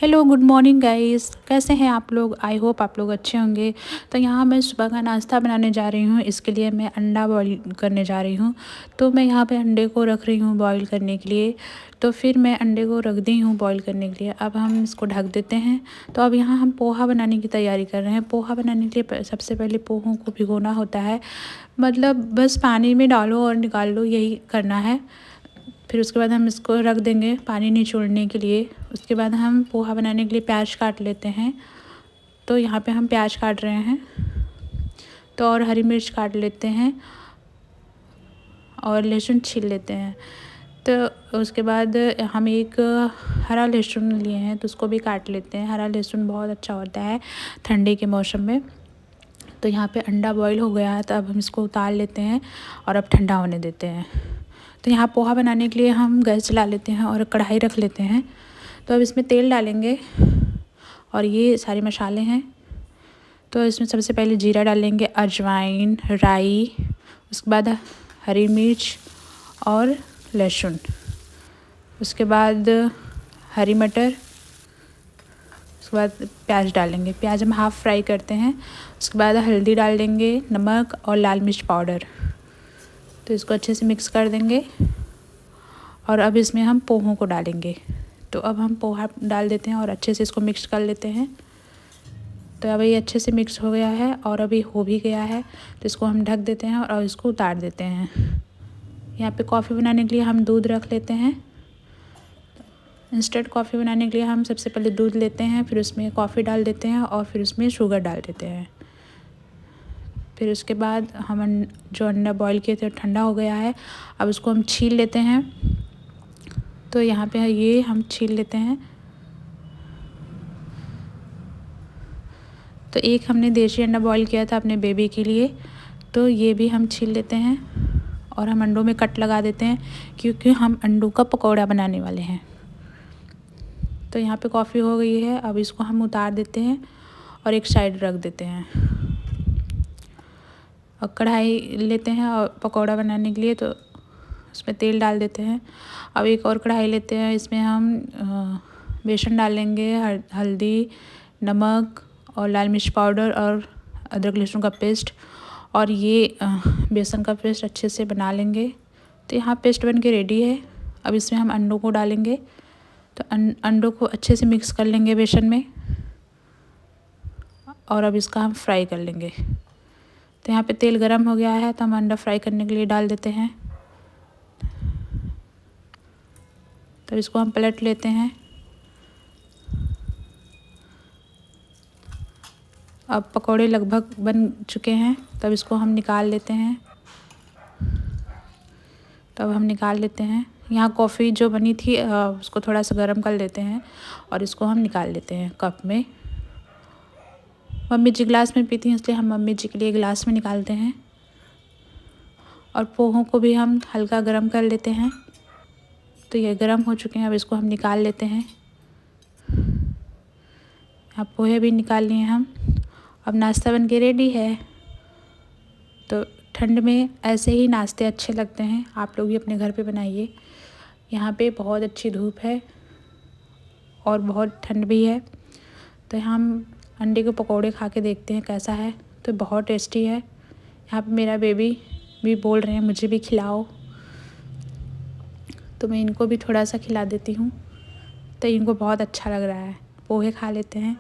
Hello good morning guys, कैसे हैं आप लोग। आई होप आप लोग अच्छे होंगे। तो यहाँ मैं सुबह का नाश्ता बनाने जा रही हूँ। इसके लिए मैं अंडा बॉईल करने जा रही हूँ। तो मैं यहाँ पे अंडे को रख रही हूँ बॉईल करने के लिए। तो फिर मैं अंडे को रख दी हूँ बॉईल करने के लिए। अब हम इसको ढक देते हैं। तो अब यहाँ हम पोहा बनाने की तैयारी कर रहे हैं। पोहा बनाने के लिए सबसे पहले पोहों को भिगोना होता है। मतलब बस पानी में डालो और निकाल लो, यही करना है। फिर उसके बाद हम इसको रख देंगे पानी निचोड़ने के लिए। उसके बाद हम पोहा बनाने के लिए प्याज काट लेते हैं। तो यहाँ पे हम प्याज काट रहे हैं। तो और हरी मिर्च काट लेते हैं और लहसुन छील लेते हैं। तो उसके बाद हम एक हरा लहसुन लिए हैं, तो उसको भी काट लेते हैं। हरा लहसुन बहुत अच्छा होता है ठंडी के मौसम में। तो यहाँ पे अंडा बॉईल हो गया है, तो अब हम इसको उतार लेते हैं और अब ठंडा होने देते हैं। तो यहाँ पोहा बनाने के लिए हम गैस जला लेते हैं और कढ़ाई रख लेते हैं। तो अब इसमें तेल डालेंगे और ये सारे मसाले हैं। तो इसमें सबसे पहले जीरा डालेंगे, अजवाइन, राई, उसके बाद हरी मिर्च और लहसुन, उसके बाद हरी मटर, उसके बाद प्याज डालेंगे। प्याज हम हाफ़ फ्राई करते हैं। उसके बाद हल्दी डाल देंगे, नमक और लाल मिर्च पाउडर। तो इसको अच्छे से मिक्स कर देंगे और अब इसमें हम पोहों को डालेंगे। तो अब हम पोहा डाल देते हैं और अच्छे से इसको मिक्स कर लेते हैं। तो अब ये अच्छे से मिक्स हो गया है और अभी हो भी गया है। तो इसको हम ढक देते हैं और इसको उतार देते हैं। यहाँ पे कॉफ़ी बनाने के लिए हम दूध रख लेते हैं। इंस्टेंट कॉफ़ी बनाने के लिए हम सबसे पहले दूध लेते हैं, फिर उसमें कॉफ़ी डाल देते हैं और फिर उसमें शुगर डाल देते हैं। फिर उसके बाद हम जो अंडा बॉईल किए थे ठंडा हो गया है। अब उसको हम छील लेते हैं। तो यहाँ पे ये हम छील लेते हैं। तो एक हमने देशी अंडा बॉईल किया था अपने बेबी के लिए, तो ये भी हम छील लेते हैं और हम अंडों में कट लगा देते हैं, क्योंकि हम अंडों का पकौड़ा बनाने वाले हैं। तो यहाँ पे कॉफ़ी हो गई है। अब इसको हम उतार देते हैं और एक साइड रख देते हैं। और कढ़ाई लेते हैं और पकौड़ा बनाने के लिए, तो उसमें तेल डाल देते हैं। अब एक और कढ़ाई लेते हैं, इसमें हम बेसन डालेंगे, हल्दी, नमक और लाल मिर्च पाउडर और अदरक लहसुन का पेस्ट, और ये बेसन का पेस्ट अच्छे से बना लेंगे। तो यहाँ पेस्ट बन के रेडी है। अब इसमें हम अंडों को डालेंगे। तो अंडों को अच्छे से मिक्स कर लेंगे बेसन में और अब इसका हम फ्राई कर लेंगे। तो यहाँ पे तेल गरम हो गया है, तो हम अंडा फ्राई करने के लिए डाल देते हैं। तो इसको हम पलट लेते हैं। अब पकौड़े लगभग बन चुके हैं, तब इसको हम निकाल लेते हैं। तब हम निकाल लेते हैं। यहाँ कॉफ़ी जो बनी थी उसको थोड़ा सा गर्म कर लेते हैं और इसको हम निकाल लेते हैं कप में। मम्मी जी गिलास में पीती हैं, इसलिए हम मम्मी जी के लिए गिलास में निकालते हैं। और पोहों को भी हम हल्का गर्म कर लेते हैं। तो ये गर्म हो चुके हैं, अब इसको हम निकाल लेते हैं। यहाँ पोहे भी निकाल लिए हम। अब नाश्ता बन के रेडी है। तो ठंड में ऐसे ही नाश्ते अच्छे लगते हैं, आप लोग भी अपने घर पे बनाइए। यहाँ पे बहुत अच्छी धूप है और बहुत ठंड भी है। तो हम अंडे के पकौड़े खा के देखते हैं कैसा है। तो बहुत टेस्टी है। यहाँ पे मेरा बेबी भी बोल रहे हैं मुझे भी खिलाओ, तो मैं इनको भी थोड़ा सा खिला देती हूँ। तो इनको बहुत अच्छा लग रहा है। पोहे खा लेते हैं।